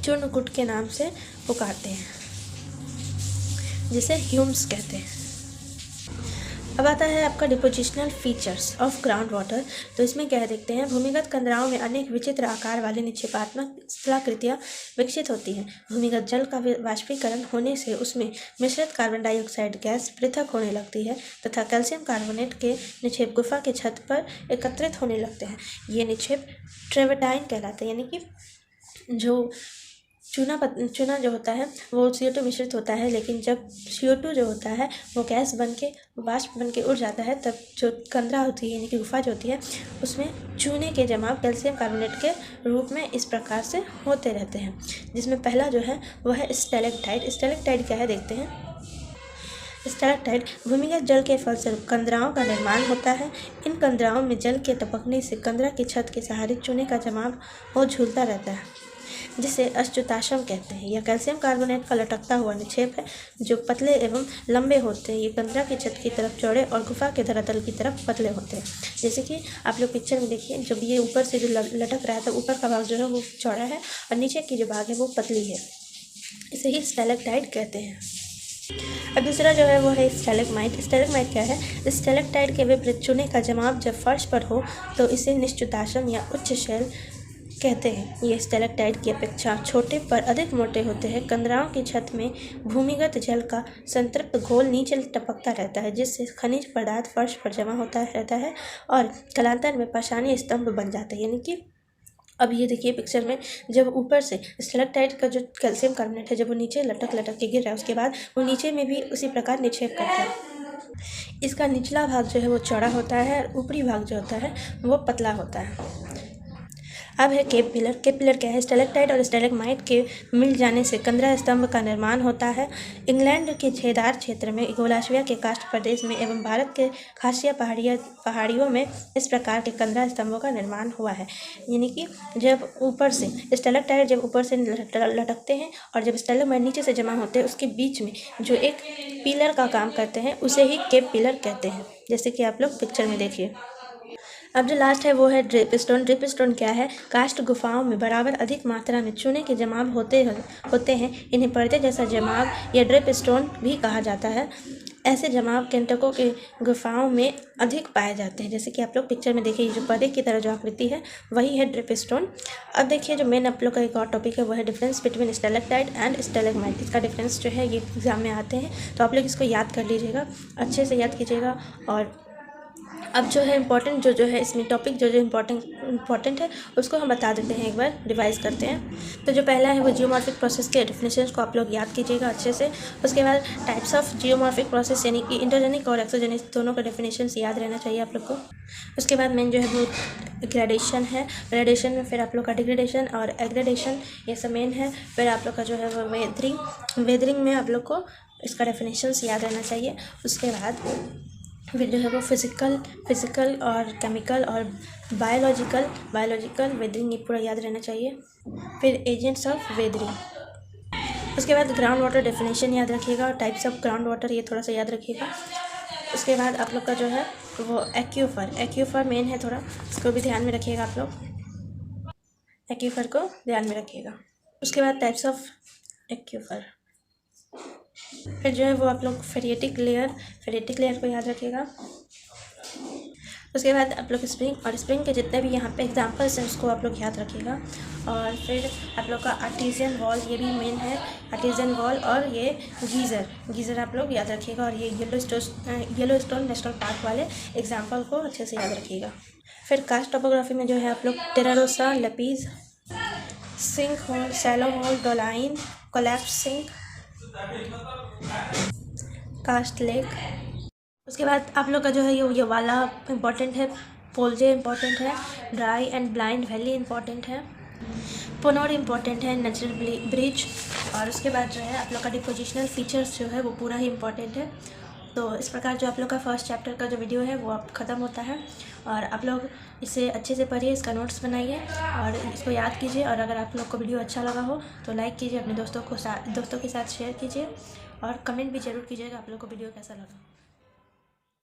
चूर्णकूट के नाम से पुकारते हैं, जिसे ह्यूम्स कहते हैं। अब आता है आपका depositional features of ground water. तो इसमें क्या है देखते हैं, भूमिगत कंदराओं में अनेक विचित्र आकार वाली निक्षेपात्मक स्थलाकृतियाँ विकसित होती हैं। भूमिगत जल का वाष्पीकरण होने से उसमें मिश्रित कार्बन डाइऑक्साइड गैस पृथक होने लगती है तथा कैल्शियम कार्बोनेट के निक्षेप गुफा के छत पर एकत्रित होने लगते हैं। ये निक्षेप ट्रेवर्टाइन कहलाते हैं, यानी कि जो चूना जो होता है वो CO2 मिश्रित होता है, लेकिन जब CO2 जो होता है वो गैस बन के वाष्प बन के उड़ जाता है तब जो कंदरा होती है यानी कि गुफा जो होती है उसमें चूने के जमाव कैल्शियम कार्बोनेट के रूप में इस प्रकार से होते रहते हैं। जिसमें पहला जो है वह है स्टैलेक्टाइट। स्टैलेक्टाइट क्या है देखते हैं। स्टैलेक्टाइट भूमिगत जल के फलस्वरूप कंदराओं का निर्माण होता है। इन कंदराओं में जल के टपकने से कंदरा की छत के सहारे चूने का जमाव हो झूलता रहता है, जिसे अच्युताश्म कहते हैं। यह कैल्शियम कार्बोनेट का लटकता हुआ निक्षेप है जो पतले एवं लंबे होते हैं। ये कंदरा की छत की तरफ चौड़े और गुफा के धरातल की तरफ पतले होते हैं। जैसे कि आप लोग पिक्चर में देखिए, जब ये ऊपर से जो लटक रहा है तो ऊपर का भाग जो है वो चौड़ा है और नीचे की जो भाग है वो पतली है। इसे ही स्टैलेक्टाइट कहते हैं। अब दूसरा जो है वो है स्टैलेग्माइट। स्टैलेग्माइट क्या है, स्टैलेक्टाइट के विपरीत चूने का जमाव जब फर्श पर हो तो इसे निश्चुताश्म या उच्च शैल कहते हैं। ये स्टैलेक्टाइट की अपेक्षा छोटे पर अधिक मोटे होते हैं। कंदराओं की छत में भूमिगत जल का संतृप्त घोल नीचे टपकता रहता है, जिससे खनिज पदार्थ फर्श पर जमा होता रहता है और कालांतर में पाषाणीय स्तंभ बन जाते हैं। यानी कि अब ये देखिए पिक्चर में, जब ऊपर से स्टैलेक्टाइट का जो कैल्शियम कार्बोनेट है जब वो नीचे लटक के गिर रहा है उसके बाद वो नीचे में भी उसी प्रकार निक्षेप करता है। इसका निचला भाग जो है वो चौड़ा होता है और ऊपरी भाग जो होता है वो पतला होता है। अब है केप पिलर। केप पिलर क्या है? स्टैलेक्टाइट और स्टैलेग्माइट के मिल जाने से 15 स्तंभ का निर्माण होता है। इंग्लैंड के छेदार क्षेत्र में, यूगोस्लाविया के कास्ट प्रदेश में एवं भारत के खासिया पहाड़ियों में इस प्रकार के 15 स्तंभों का निर्माण हुआ है। यानी कि जब ऊपर से स्टैलेक्टाइट जब ऊपर से लटकते हैं और जब स्टैलेग्माइट नीचे से जमा होते हैं, उसके बीच में जो एक पिलर का काम करते हैं उसे ही केप पिलर कहते हैं, जैसे कि आप लोग पिक्चर में देखिए। अब जो लास्ट है वो है ड्रिप स्टोन। ड्रिप स्टोन क्या है? कास्ट गुफाओं में बराबर अधिक मात्रा में चूने के जमाव होते हैं। इन्हें पर्दे जैसा जमाव या ड्रिप स्टोन भी कहा जाता है। ऐसे जमाव केंटको के गुफाओं में अधिक पाए जाते हैं, जैसे कि आप लोग पिक्चर में देखिए, जो पर्दे की तरह जो आकृति है वही है ड्रिप स्टोन। अब देखिए, जो मेन आप लोग का एक और टॉपिक है वो है difference between stalactite and stalagmite. इसका डिफरेंस जो है ये एग्जाम में आते हैं, तो आप लोग इसको याद कर लीजिएगा, अच्छे से याद कीजिएगा। और अब जो है इम्पोर्टेंट जो है इसमें टॉपिक जो इम्पोर्टेंट है उसको हम बता देते हैं, एक बार रिवाइज करते हैं। तो जो पहला है वो जियोमॉर्फिक प्रोसेस के डेफिनेशंस को आप लोग याद कीजिएगा अच्छे से। उसके बाद टाइप्स ऑफ जियोमॉर्फिक प्रोसेस, यानी कि इंटरजेनिक और एक्सोजेनिक दोनों का डेफिनेशंस याद रहना चाहिए आप लोग को। उसके बाद मेन जो है वो ग्रेडेशन है। ग्रेडेशन में फिर आप लोग का डिग्रेडेशन और एग्रेडेशन, ये सब मेन है। फिर आप लोग का जो है वो वेदरिंग में आप लोग को इसका डेफिनेशंस याद रहना चाहिए। उसके बाद फिर जो है वो फिजिकल और केमिकल और बायोलॉजिकल वेदरिंग, ये पूरा याद रहना चाहिए। फिर एजेंट्स ऑफ वेदरिंग। उसके बाद ग्राउंड वाटर डेफिनेशन याद रखिएगा और टाइप्स ऑफ ग्राउंड वाटर ये थोड़ा सा याद रखिएगा। उसके बाद आप लोग का जो है वो एक्यूफर मेन है, थोड़ा इसको भी ध्यान में रखिएगा आप लोग, एक्यूफर को ध्यान में रखिएगा। उसके बाद टाइप्स ऑफ एक्यूफर, फिर जो है वो आप लोग फेरिटिक लेयर को याद रखिएगा। उसके बाद आप लोग स्प्रिंग के जितने भी यहाँ पे एग्जांपल्स हैं उसको आप लोग याद रखिएगा। और फिर आप लोग का आर्टिजियन वॉल, ये भी मेन है, आर्टिजियन वॉल। और ये गीज़र आप लोग याद रखिएगा। और ये येलो स्टोन नेशनल पार्क वाले एग्जाम्पल को अच्छे से याद रखिएगा। फिर कास्ट टोपोग्राफी में जो है आप लोग terra rossa, lapies, sinkhole, shallow hole, doline, collapse sink, karst lake. उसके बाद आप लोग का जो है ये वाला इम्पॉर्टेंट है, पोल्जे इम्पॉर्टेंट है, dry and blind valley important है, पोनोर इम्पॉर्टेंट है, नेचुरल ब्रिज। और उसके बाद जो है आप लोग का डिपोजिशनल फीचर्स जो है वो पूरा ही इम्पॉर्टेंट है। तो इस प्रकार जो आप लोग का फर्स्ट चैप्टर का जो वीडियो है वो अब ख़त्म होता है। और आप लोग इसे अच्छे से पढ़िए, इसका नोट्स बनाइए और इसको याद कीजिए। और अगर आप लोग को वीडियो अच्छा लगा हो तो लाइक कीजिए, अपने दोस्तों के साथ शेयर कीजिए और कमेंट भी ज़रूर कीजिएगा आप लोग को वीडियो कैसा लगा।